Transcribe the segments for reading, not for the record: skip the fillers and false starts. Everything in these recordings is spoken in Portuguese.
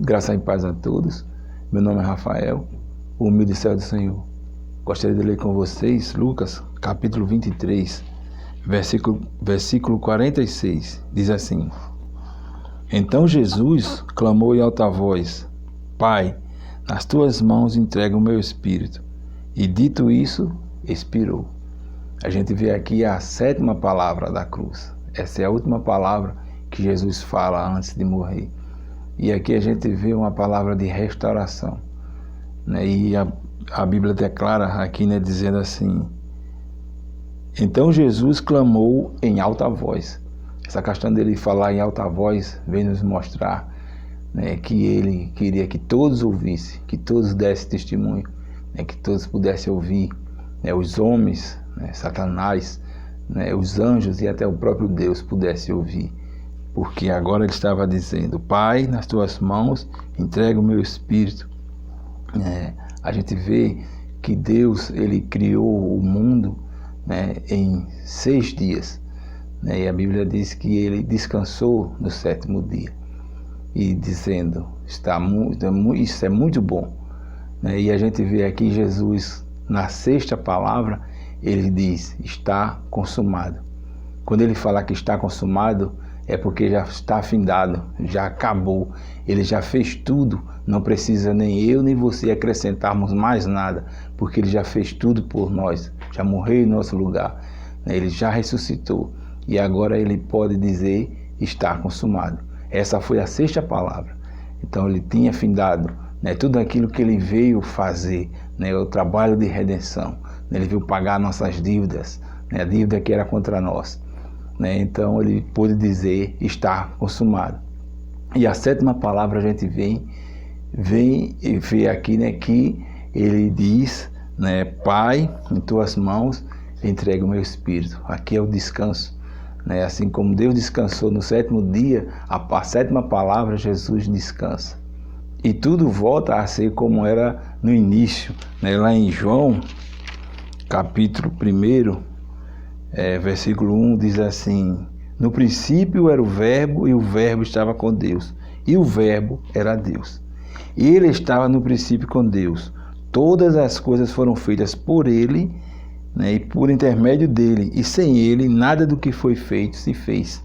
Graça e paz a todos. Meu nome é Rafael, o humilde servo do Senhor. Gostaria de ler com vocês Lucas, capítulo 23, versículo 46. Diz assim: Então Jesus clamou em alta voz: Pai, nas tuas mãos entrego o meu espírito. E dito isso, expirou. A gente vê aqui a 7ª palavra da cruz. Essa é a última palavra que Jesus fala antes de morrer. E aqui a gente vê uma palavra de restauração, né? E a Bíblia declara aqui, né, dizendo assim: Então Jesus clamou em alta voz. Essa questão dele falar em alta voz vem nos mostrar, né, que ele queria que todos ouvissem, que todos dessem testemunho, né, que todos pudessem ouvir, né, os homens, né, Satanás, né, os anjos e até o próprio Deus pudessem ouvir. Porque agora ele estava dizendo: Pai, nas tuas mãos entrego o meu espírito. A gente vê que Deus, ele criou o mundo, né, em 6 dias, né, e a Bíblia diz que ele descansou no 7º dia, e dizendo: isso é muito bom, né? E a gente vê aqui Jesus, na 6ª palavra, ele diz: está consumado. Quando ele fala que está consumado, é porque já está findado, já acabou, ele já fez tudo, não precisa nem eu nem você acrescentarmos mais nada, porque ele já fez tudo por nós, já morreu em nosso lugar, né? Ele já ressuscitou, e agora ele pode dizer: está consumado. Essa foi a 6ª palavra. Então ele tinha findado, né, tudo aquilo que ele veio fazer, né, o trabalho de redenção, né? Ele veio pagar nossas dívidas, né, a dívida que era contra nós. Então ele pôde dizer: está consumado. E a 7ª palavra a gente vem e vê aqui, né, que ele diz, né, Pai, em tuas mãos entrego o meu espírito. Aqui é o descanso, né? Assim como Deus descansou no 7º dia, a 7ª palavra, Jesus descansa. E tudo volta a ser como era no início, né? Lá em João, capítulo 1, versículo 1 diz assim: No princípio era o Verbo, e o Verbo estava com Deus, e o Verbo era Deus. E ele estava no princípio com Deus. Todas as coisas foram feitas por ele, né, e por intermédio dele, e sem ele nada do que foi feito se fez.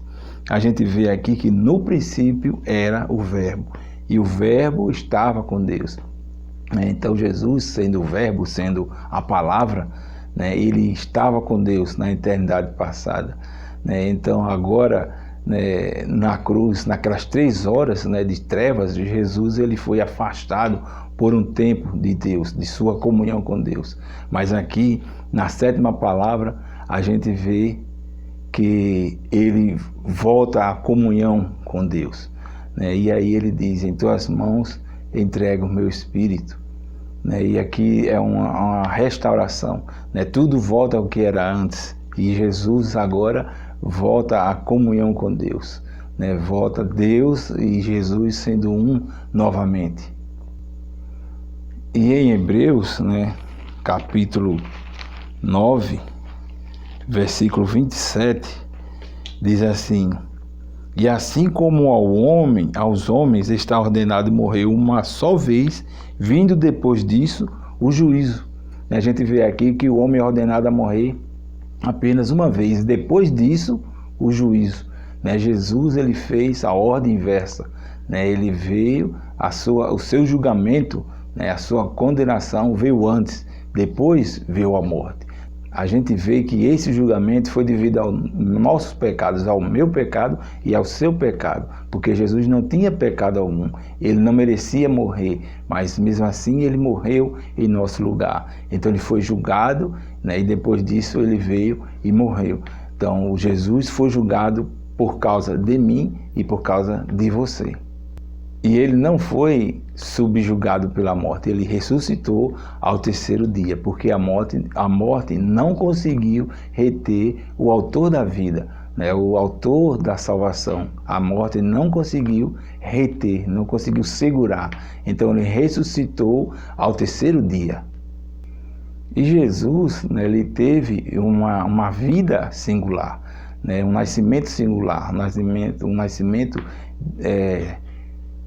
A gente vê aqui que no princípio era o Verbo, e o Verbo estava com Deus. Então Jesus, sendo o Verbo, sendo a palavra, né, ele estava com Deus na eternidade passada, né? Então agora, né, na cruz, naquelas 3 horas, né, de trevas, Jesus, ele foi afastado por um tempo de Deus, de sua comunhão com Deus. Mas aqui na 7ª palavra a gente vê que ele volta à comunhão com Deus, né? E aí ele diz: em tuas mãos entrego o meu espírito. E aqui é uma restauração, né? Tudo volta ao que era antes, e Jesus agora volta à comunhão com Deus, né? Volta Deus e Jesus sendo um novamente. E em Hebreus, né, capítulo 9, versículo 27, diz assim: E assim como aos homens está ordenado morrer uma só vez, vindo depois disso o juízo. A gente vê aqui que o homem é ordenado a morrer apenas uma vez, depois disso o juízo, né? Jesus, ele fez a ordem inversa, né? Ele veio, o seu julgamento, né, a sua condenação veio antes, depois veio a morte. A gente vê que esse julgamento foi devido aos nossos pecados, ao meu pecado e ao seu pecado, porque Jesus não tinha pecado algum, ele não merecia morrer, mas mesmo assim ele morreu em nosso lugar. Então ele foi julgado, né, e depois disso ele veio e morreu. Então Jesus foi julgado por causa de mim e por causa de você. E ele não foi subjugado pela morte, ele ressuscitou ao 3º dia, porque a morte não conseguiu reter o autor da vida, né, o autor da salvação. A morte não conseguiu reter, não conseguiu segurar. Então ele ressuscitou ao 3º dia. E Jesus, né, ele teve uma vida singular, né, um nascimento singular, um nascimento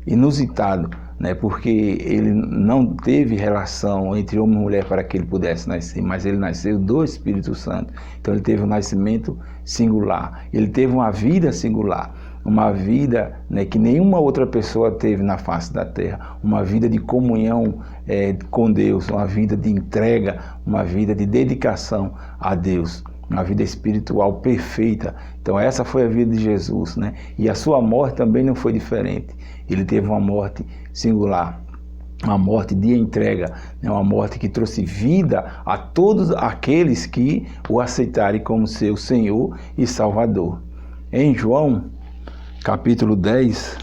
inusitado, né? Porque ele não teve relação entre homem e mulher para que ele pudesse nascer, mas ele nasceu do Espírito Santo. Então ele teve um nascimento singular, ele teve uma vida singular, uma vida, né, que nenhuma outra pessoa teve na face da terra, uma vida de comunhão com Deus, uma vida de entrega, uma vida de dedicação a Deus, uma vida espiritual perfeita. Então essa foi a vida de Jesus, né? E a sua morte também não foi diferente. Ele teve uma morte singular, uma morte de entrega, né? Uma morte que trouxe vida a todos aqueles que o aceitarem como seu Senhor e Salvador. Em João, capítulo 10,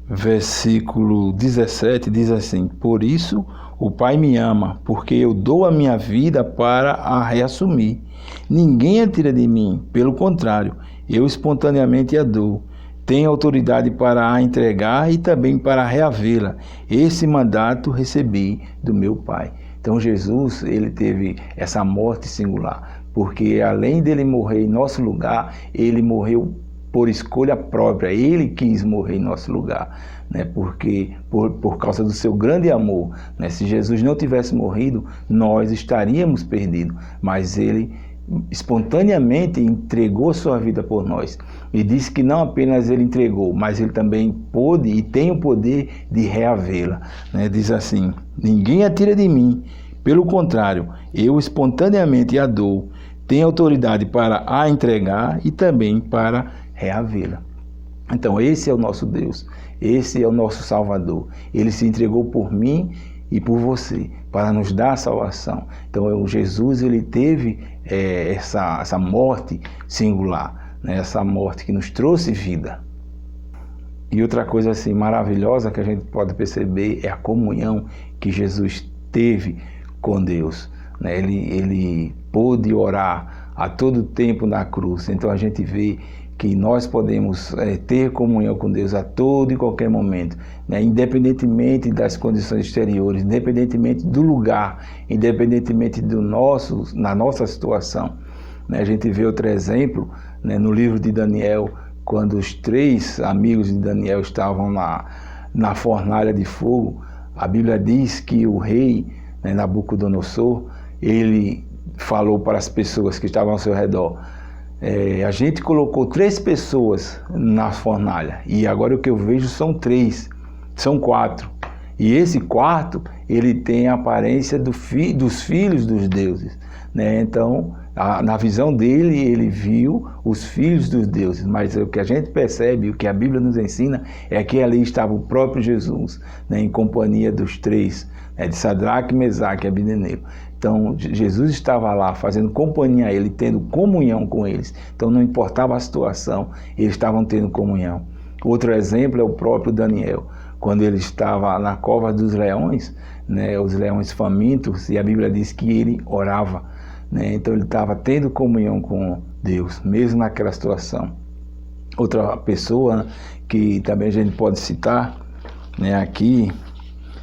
versículo 17, diz assim: por isso o Pai me ama, porque eu dou a minha vida para a reassumir. Ninguém a tira de mim, pelo contrário, eu espontaneamente a dou. Tenho autoridade para a entregar e também para reavê-la. Esse mandato recebi do meu Pai. Então Jesus, ele teve essa morte singular, porque além dele morrer em nosso lugar, ele morreu por escolha própria, ele quis morrer em nosso lugar, né? Porque por causa do seu grande amor, né? Se Jesus não tivesse morrido, nós estaríamos perdidos, mas ele espontaneamente entregou sua vida por nós, e disse que não apenas ele entregou, mas ele também pôde e tem o poder de reavê-la, né? Diz assim: ninguém a tira de mim, pelo contrário, eu espontaneamente a dou. Tenho autoridade para a entregar e também para reavê-la. Então esse é o nosso Deus, esse é o nosso Salvador. Ele se entregou por mim e por você, para nos dar a salvação. Então Jesus, ele teve essa morte singular, né? Essa morte que nos trouxe vida. E outra coisa assim maravilhosa que a gente pode perceber é a comunhão que Jesus teve com Deus, né? Ele pôde orar a todo tempo na cruz. Então a gente vê que nós podemos ter comunhão com Deus a todo e qualquer momento, né? Independentemente das condições exteriores, independentemente do lugar, independentemente na nossa situação, né? A gente vê outro exemplo, né, no livro de Daniel, quando os 3 amigos de Daniel estavam na fornalha de fogo. A Bíblia diz que o rei, né, Nabucodonosor, ele falou para as pessoas que estavam ao seu redor: a gente colocou 3 pessoas na fornalha, e agora o que eu vejo são 3, são 4. E esse quarto, ele tem a aparência dos filhos dos deuses, né? Então, na visão dele, ele viu os filhos dos deuses, mas o que a gente percebe, o que a Bíblia nos ensina, é que ali estava o próprio Jesus, né, em companhia dos 3, de Sadraque, Mesaque e Abdenego. Então Jesus estava lá fazendo companhia a ele, tendo comunhão com eles. Então não importava a situação, eles estavam tendo comunhão. Outro exemplo é o próprio Daniel, quando ele estava na cova dos leões, né, os leões famintos, e a Bíblia diz que ele orava, né? Então ele estava tendo comunhão com Deus, mesmo naquela situação. Outra pessoa que também a gente pode citar, né, aqui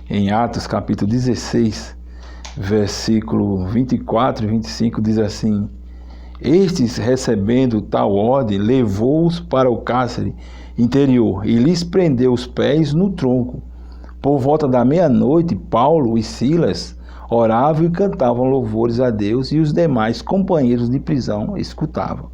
em Atos capítulo 16, versículo 24 e 25, diz assim: estes, recebendo tal ordem, levou-os para o cárcere interior e lhes prendeu os pés no tronco. Por volta da meia-noite, Paulo e Silas oravam e cantavam louvores a Deus, e os demais companheiros de prisão escutavam.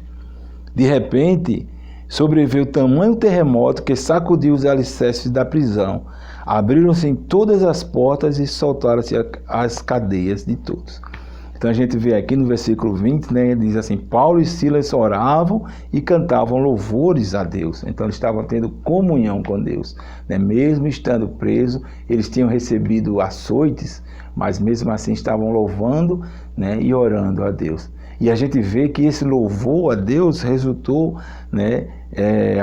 De repente, sobreveio tamanho terremoto que sacudiu os alicerces da prisão. Abriram-se todas as portas e soltaram-se as cadeias de todos. Então a gente vê aqui no versículo 20, né, diz assim: Paulo e Silas oravam e cantavam louvores a Deus. Então eles estavam tendo comunhão com Deus, né? Mesmo estando presos, eles tinham recebido açoites, mas mesmo assim estavam louvando, né, e orando a Deus. E a gente vê que esse louvor a Deus resultou, né,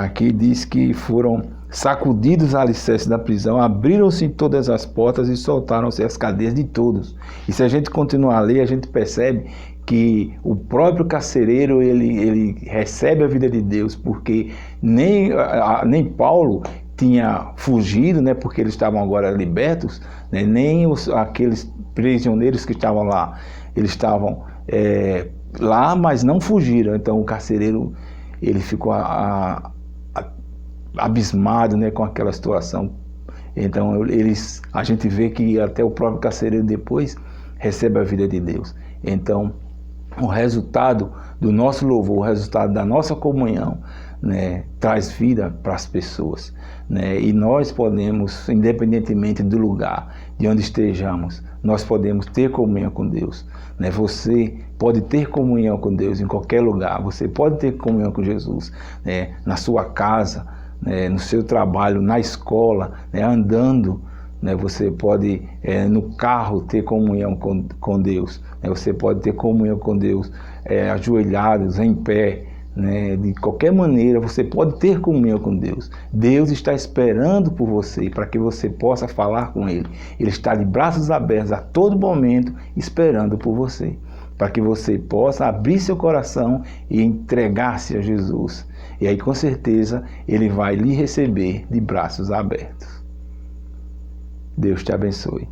aqui diz que foram sacudidos os alicerces da prisão, abriram-se todas as portas e soltaram-se as cadeias de todos. E se a gente continuar a ler, a gente percebe que o próprio carcereiro, ele recebe a vida de Deus, porque nem Paulo tinha fugido, né, porque eles estavam agora libertos, né, nem aqueles prisioneiros que estavam lá, eles estavam lá, mas não fugiram. Então o carcereiro, ele ficou abismado, né, com aquela situação. Então a gente vê que até o próprio carcereiro depois recebe a vida de Deus. Então o resultado do nosso louvor, o resultado da nossa comunhão, né, traz vida para as pessoas, né? E nós podemos, independentemente do lugar, de onde estejamos, nós podemos ter comunhão com Deus, né? Você pode ter comunhão com Deus em qualquer lugar, você pode ter comunhão com Jesus, né, na sua casa, né, no seu trabalho, na escola, né, andando, né, você pode no carro ter comunhão com Deus, né, você pode ter comunhão com Deus ajoelhados, em pé, né, de qualquer maneira você pode ter comunhão com Deus. Deus está esperando por você para que você possa falar com Ele. Ele está de braços abertos a todo momento esperando por você, para que você possa abrir seu coração e entregar-se a Jesus. E aí com certeza Ele vai lhe receber de braços abertos. Deus te abençoe.